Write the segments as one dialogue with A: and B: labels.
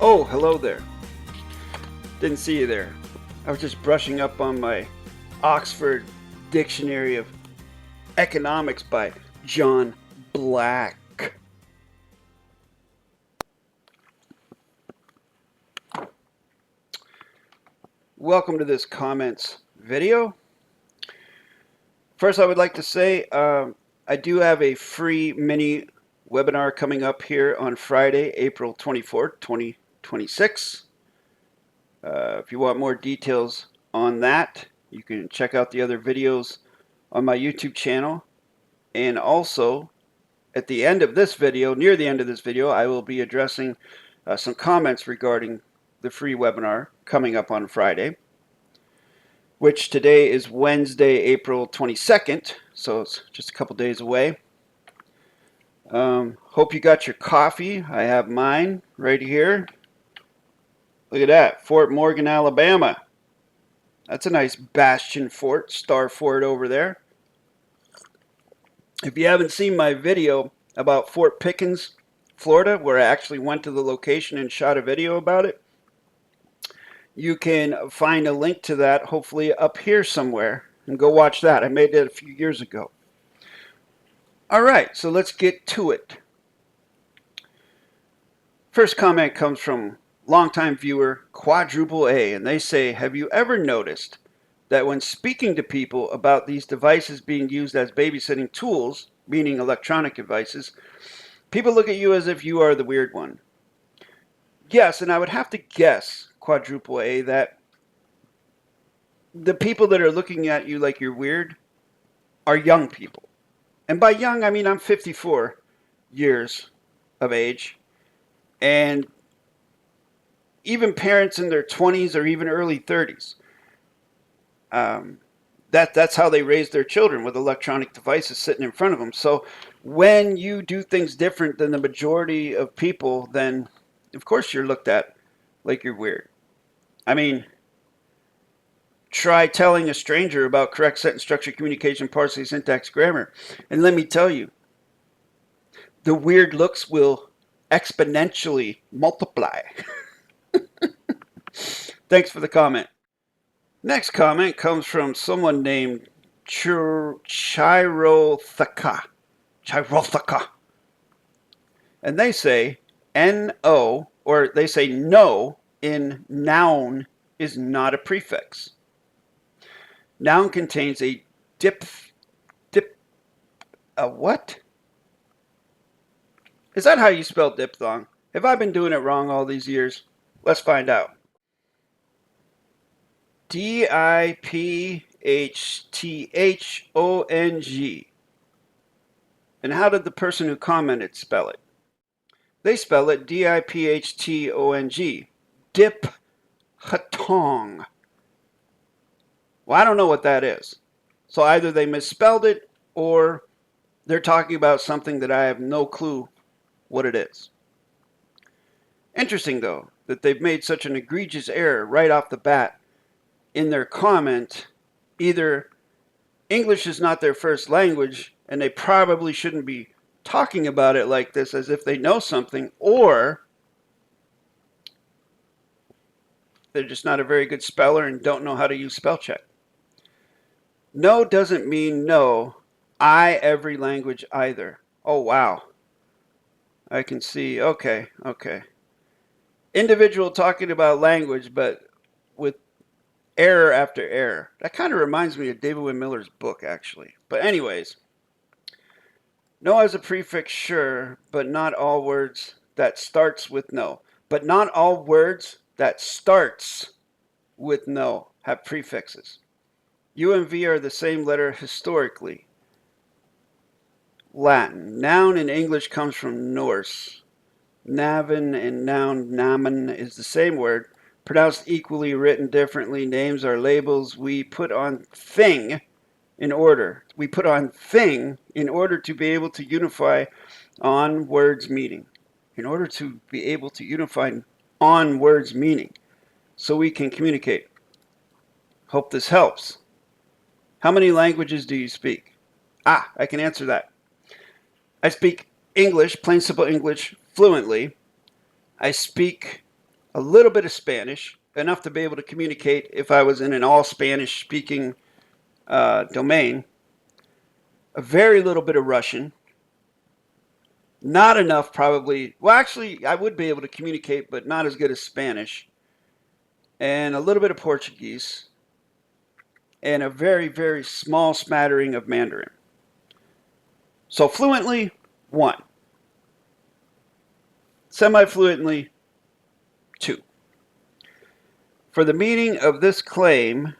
A: Oh, hello there. Didn't see you there. I was just brushing up on my Oxford Dictionary of Economics by John Black. Welcome to this comments video. First, I would like to say I do have a free mini webinar coming up here on Friday, April 24th, 2026. If you want more details on that, you can check out the other videos on my YouTube channel. And also, at the end of this video, near the end of this video, I will be addressing some comments regarding the free webinar coming up on Friday, which today is Wednesday, April 22nd, so it's just a couple days away. Hope you got your coffee. I have mine right here. Look at that, Fort Morgan, Alabama. That's a nice bastion fort, star fort over there. If you haven't seen my video about Fort Pickens, Florida, where I actually went to the location and shot a video about it, you can find a link to that hopefully up here somewhere and go watch that. I made it a few years ago. Alright, so let's get to it. First comment comes from longtime viewer Quadruple A, and they say, have you ever noticed that when speaking to people about these devices being used as babysitting tools, meaning electronic devices, people look at you as if you are the weird one? Yes, and I would have to guess, Quadruple A, that the people that are looking at you like you're weird are young people. And by young, I mean I'm 54 years of age, and even parents in their 20s or even early 30s. That's how they raise their children, with electronic devices sitting in front of them. So when you do things different than the majority of people, then of course you're looked at like you're weird. I mean, try telling a stranger about correct sentence structure, communication, parsing, syntax, grammar, and let me tell you, the weird looks will exponentially multiply. Thanks for the comment. Next comment comes from someone named Chirothaka. And they say N-O, or they say no in noun is not a prefix. Noun contains a what? Is that how you spell diphthong? Have I been doing it wrong all these years? Let's find out. D-I-P-H-T-H-O-N-G. And how did the person who commented spell it? They spell it D-I-P-H-T-O-N-G. Diphthong. Well, I don't know what that is. So either they misspelled it or they're talking about something that I have no clue what it is. Interesting, though, that they've made such an egregious error right off the bat in their comment. Either English is not their first language and they probably shouldn't be talking about it like this as if they know something, or they're just not a very good speller and don't know how to use spell check. No doesn't mean no. Every language either. Oh, wow. I can see. Okay. Individual talking about language, but with error after error. That kind of reminds me of DAVID-WYNN Miller's book, actually. But anyways, no as a prefix, sure, but not all words that starts with no. But not all words that starts with no have prefixes. U and V are the same letter historically. Latin. Noun in English comes from Norse. Navin and noun namen is the same word, pronounced equally, written differently. Names are labels we put on thing in order. We put on thing in order to be able to unify on words meaning. In order to be able to unify on words meaning, so we can communicate. Hope this helps. How many languages do you speak? I can answer that. I speak English, plain simple English, fluently. I speak a little bit of Spanish, enough to be able to communicate if I was in an all Spanish speaking domain, a very little bit of Russian, not enough probably, well actually I would be able to communicate but not as good as Spanish, and a little bit of Portuguese, and a very, very small smattering of Mandarin. So fluently, 1. Semi-fluently, 2. For the meaning of this claim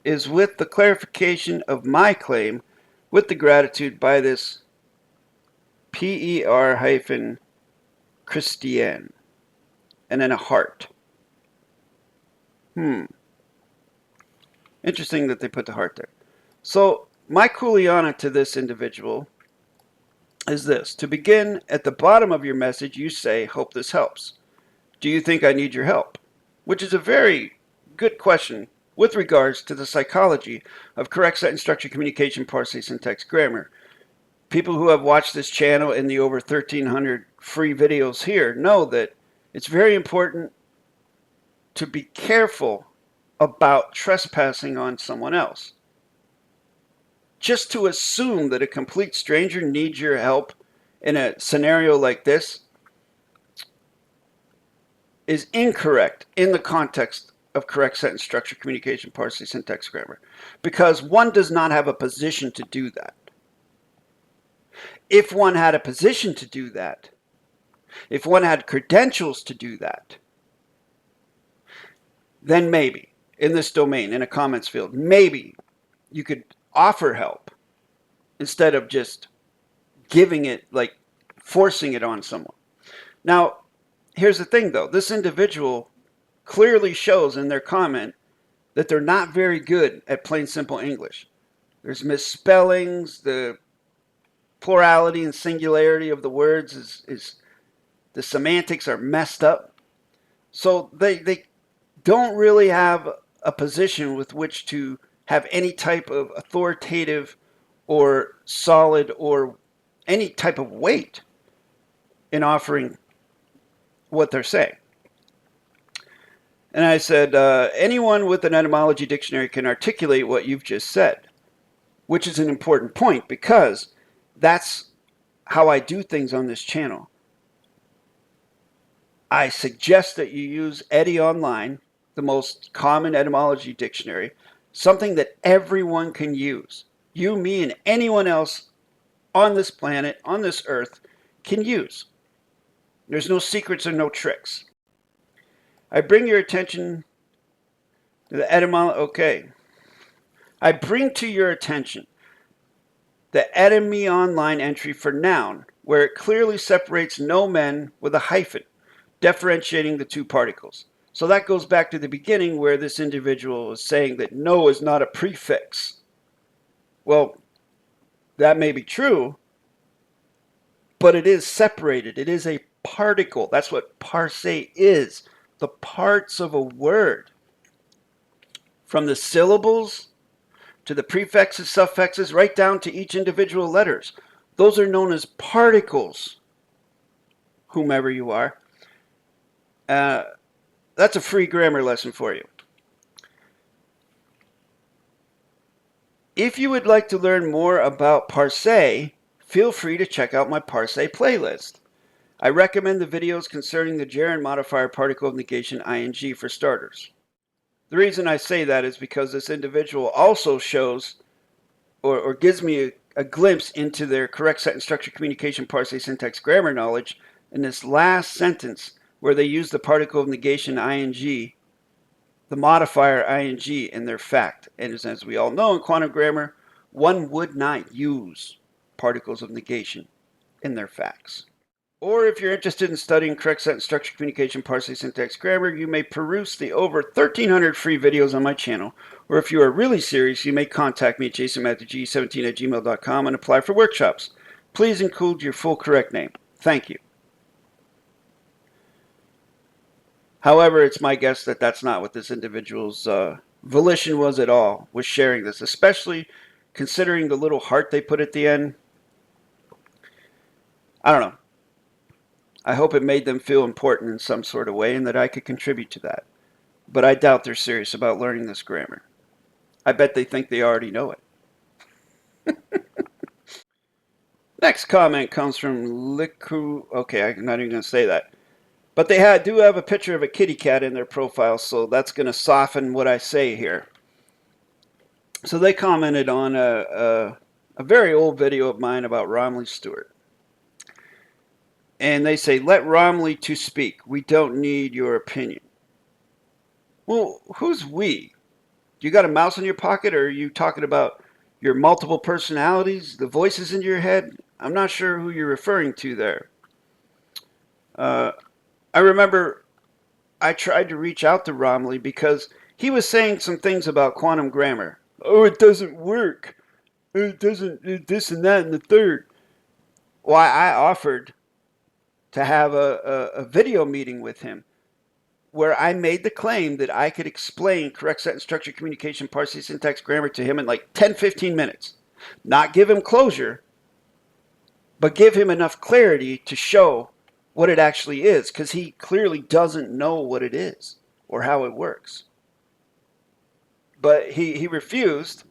A: is with the clarification of my claim with the gratitude by this PER-Christian, and then a heart. Interesting that they put the heart there. So my kuleana to this individual is this. To begin, at the bottom of your message, you say, hope this helps. Do you think I need your help? Which is a very good question with regards to the psychology of correct sentence structure, communication, parse, syntax, grammar. People who have watched this channel and the over 1,300 free videos here know that it's very important to be careful about trespassing on someone else. Just to assume that a complete stranger needs your help in a scenario like this is incorrect in the context of correct sentence structure, communication, parse, syntax, grammar, because one does not have a position to do that. If one had a position to do that, if one had credentials to do that, then maybe in this domain, in a comments field, maybe you could offer help instead of just giving it, like forcing it on someone. Now, here's the thing though. This individual clearly shows in their comment that they're not very good at plain simple English. There's misspellings, the plurality and singularity of the words is the semantics are messed up. So they don't really have a position with which to have any type of authoritative or solid or any type of weight in offering what they're saying. And I said, anyone with an etymology dictionary can articulate what you've just said, which is an important point because that's how I do things on this channel. I suggest that you use ÉTI Online, the most common etymology dictionary, something that everyone can use. You, me, and anyone else on this planet, on this earth, can use. There's no secrets or no tricks. I bring your attention to the etymology. Okay. I bring to your attention the ÉTI Online entry for noun, where it clearly separates no men with a hyphen, differentiating the two particles. So that goes back to the beginning where this individual is saying that no is not a prefix. Well, that may be true, but it is separated. It is a particle. That's what parse is. The parts of a word. From the syllables to the prefixes, suffixes, right down to each individual letters. Those are known as particles, whomever you are. That's a free grammar lesson for you. If you would like to learn more about parse, feel free to check out my parse playlist. I recommend the videos concerning the gerund modifier particle of negation ing for starters. The reason I say that is because this individual also shows or gives me a glimpse into their correct sentence structure, communication, parse, syntax, grammar knowledge in this last sentence where they use the particle of negation ing, the modifier ing in their fact. And as we all know in quantum grammar, one would not use particles of negation in their facts. Or if you're interested in studying correct sentence structure, communication, parse, syntax, grammar, you may peruse the over 1,300 free videos on my channel. Or if you are really serious, you may contact me at jasonmatthewg17@gmail.com and apply for workshops. Please include your full correct name. Thank you. However, it's my guess that that's not what this individual's volition was at all, was sharing this, especially considering the little heart they put at the end. I don't know. I hope it made them feel important in some sort of way and that I could contribute to that. But I doubt they're serious about learning this grammar. I bet they think they already know it. Next comment comes from Liku. Okay, I'm not even going to say that. But they do have a picture of a kitty cat in their profile, so that's going to soften what I say here. So they commented on a very old video of mine about Romley Stewart. And they say, let Romley to speak. We don't need your opinion. Well, who's we? You got a mouse in your pocket, or are you talking about your multiple personalities, the voices in your head? I'm not sure who you're referring to there. I remember I tried to reach out to Romley because he was saying some things about quantum grammar. Oh, it doesn't work. It doesn't, this and that and the third. Why, I offered to have a video meeting with him where I made the claim that I could explain correct sentence structure, communication, parsing, syntax, grammar to him in like 10, 15 minutes. Not give him closure, but give him enough clarity to show what it actually is, because he clearly doesn't know what it is or how it works. But he refused,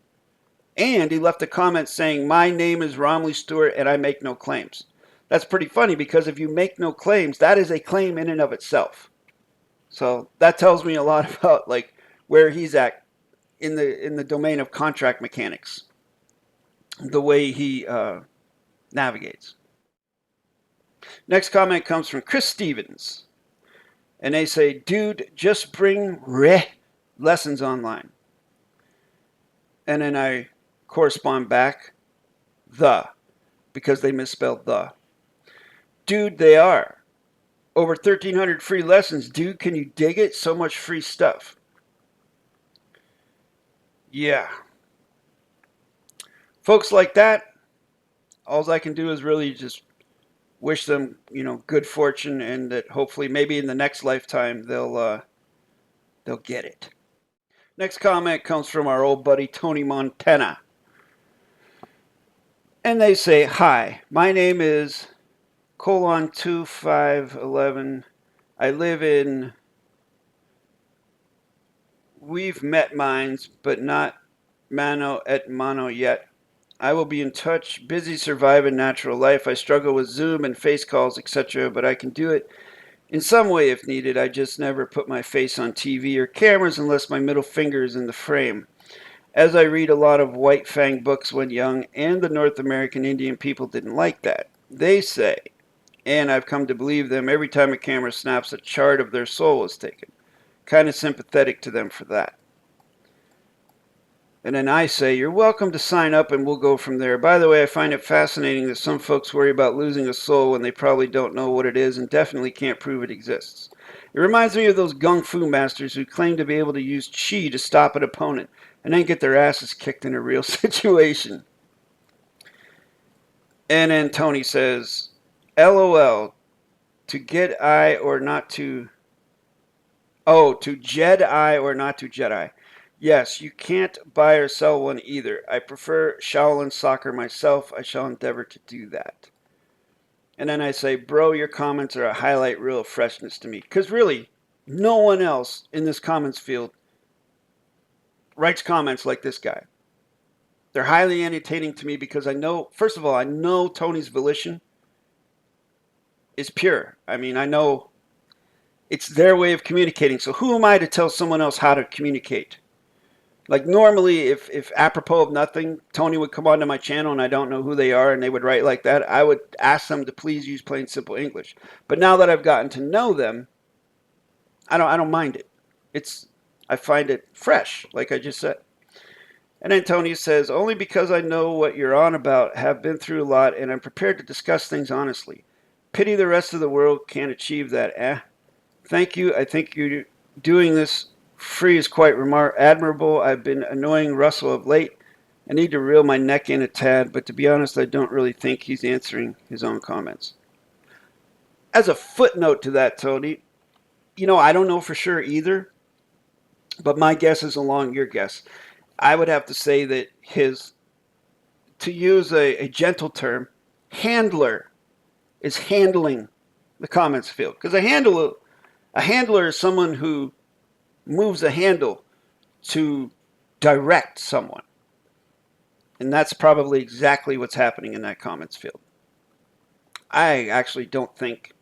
A: and he left a comment saying, my name is Romley Stewart and I make no claims. That's pretty funny, because if you make no claims, that is a claim in and of itself. So that tells me a lot about like where he's at in the domain of contract mechanics, the way he navigates. Next comment comes from Chris Stevens. And they say, dude, just bring lessons online. And then I correspond back, because they misspelled the. Dude, they are. Over 1,300 free lessons. Dude, can you dig it? So much free stuff. Yeah. Folks like that, all I can do is really just wish them, good fortune, and that hopefully maybe in the next lifetime they'll get it. Next comment comes from our old buddy Tony Montana. And they say, hi, my name is ... 2511. I live in... We've met minds, but not mano et mano yet. I will be in touch. Busy surviving natural life. I struggle with Zoom and face calls, etc., but I can do it in some way if needed. I just never put my face on TV or cameras unless my middle finger is in the frame. As I read a lot of White Fang books when young, and the North American Indian people didn't like that. They say, and I've come to believe them, every time a camera snaps, a chart of their soul is taken. Kind of sympathetic to them for that. And then I say, you're welcome to sign up and we'll go from there. By the way, I find it fascinating that some folks worry about losing a soul when they probably don't know what it is and definitely can't prove it exists. It reminds me of those gung fu masters who claim to be able to use chi to stop an opponent and then get their asses kicked in a real situation. And then Tony says, LOL, to Jedi or not to... Oh, to Jedi or not to Jedi. Yes, you can't buy or sell one either. I prefer Shaolin soccer myself. I shall endeavor to do that. And then I say, bro, your comments are a highlight reel of freshness to me. Because really, no one else in this comments field writes comments like this guy. They're highly entertaining to me because I know, first of all, I know Tony's volition is pure. I mean, I know it's their way of communicating. So who am I to tell someone else how to communicate? Like normally, if apropos of nothing, Tony would come onto my channel and I don't know who they are and they would write like that, I would ask them to please use plain simple English. But now that I've gotten to know them, I don't mind it. I find it fresh, like I just said. And then Tony says, only because I know what you're on about, have been through a lot, and I'm prepared to discuss things honestly. Pity the rest of the world can't achieve that. Thank you. I think you're doing this free is quite admirable. I've been annoying Russell of late. I need to reel my neck in a tad, but to be honest, I don't really think he's answering his own comments. As a footnote to that, Tony, I don't know for sure either, but my guess is along your guess. I would have to say that to use a gentle term, handler is handling the comments field. Because a handler is someone who moves a handle to direct someone. And that's probably exactly what's happening in that comments field. I actually don't think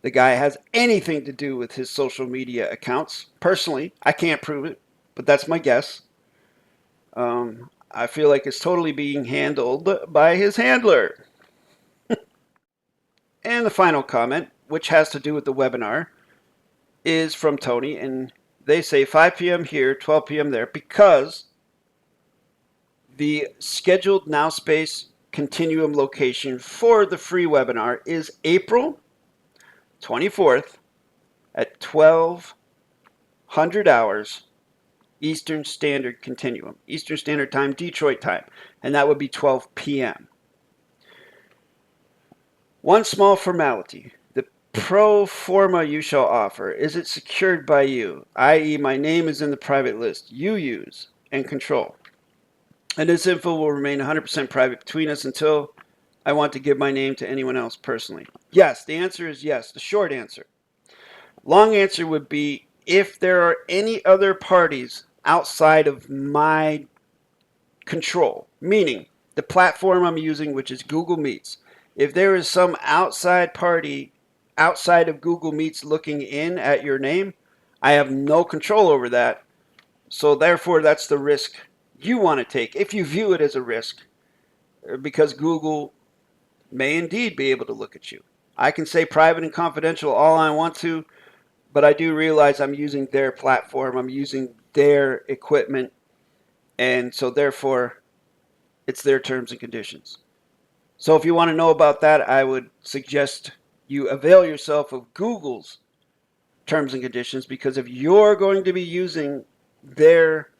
A: the guy has anything to do with his social media accounts. Personally, I can't prove it, but that's my guess. I feel like it's totally being handled by his handler. And the final comment, which has to do with the webinar, is from Tony, and they say 5 p.m. here, 12 p.m. there, because the scheduled now space continuum location for the free webinar is April 24th at 1200 hours Eastern Standard Continuum, Eastern Standard Time, Detroit time, and that would be 12 p.m. One small formality. The pro forma you shall offer, is it secured by you, i.e. my name is in the private list you use and control, and this info will remain 100% private between us until I want to give my name to anyone else personally? Yes, the answer is yes, the short answer. Long answer would be, if there are any other parties outside of my control, meaning the platform I'm using, which is Google Meets, if there is some outside party outside of Google Meets looking in at your name, I have no control over that. So therefore, that's the risk you want to take, if you view it as a risk, because Google may indeed be able to look at you. I can say private and confidential all I want to, but I do realize I'm using their platform, I'm using their equipment, and so therefore it's their terms and conditions. So if you want to know about that, I would suggest you avail yourself of Google's terms and conditions, because if you're going to be using their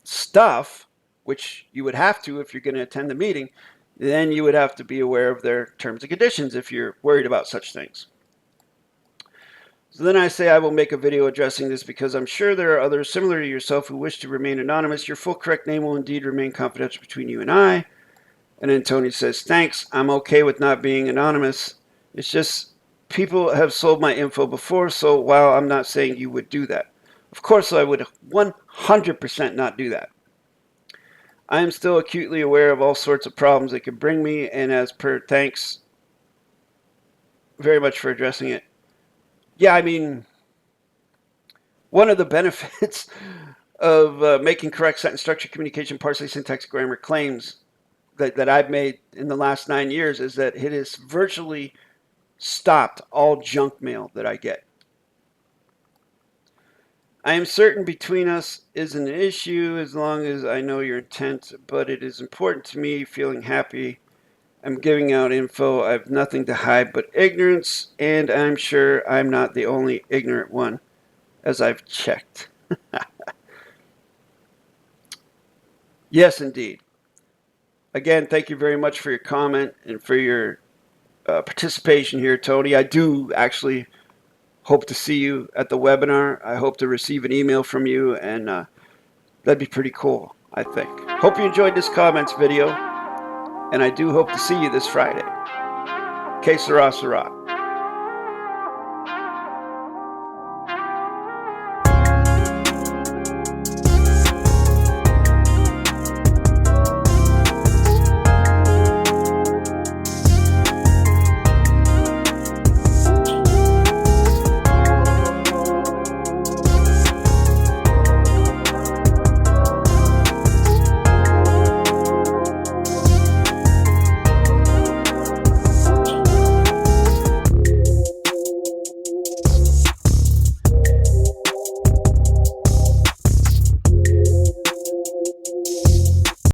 A: stuff, which you would have to if you're going to attend the meeting, then you would have to be aware of their terms and conditions if you're worried about such things. So then I say I will make a video addressing this, because I'm sure there are others similar to yourself who wish to remain anonymous. Your full correct name will indeed remain confidential between you and I. And then Tony says, thanks, I'm okay with not being anonymous. It's just people have sold my info before, so while I'm not saying you would do that, of course I would 100% not do that. I am still acutely aware of all sorts of problems it could bring me, and as per, thanks very much for addressing it. Yeah, I mean, one of the benefits of making correct sentence structure, communication, parsing, syntax, grammar claims that I've made in the last 9 years is that it has virtually stopped all junk mail that I get. I am certain between us isn't an issue as long as I know your intent, but it is important to me feeling happy. I'm giving out info. I have nothing to hide but ignorance, and I'm sure I'm not the only ignorant one, as I've checked. Yes, indeed. Again, thank you very much for your comment and for your participation here, Tony. I do actually hope to see you at the webinar. I hope to receive an email from you, and that'd be pretty cool, I think. Hope you enjoyed this comments video, and I do hope to see you this Friday. Que sera, sera.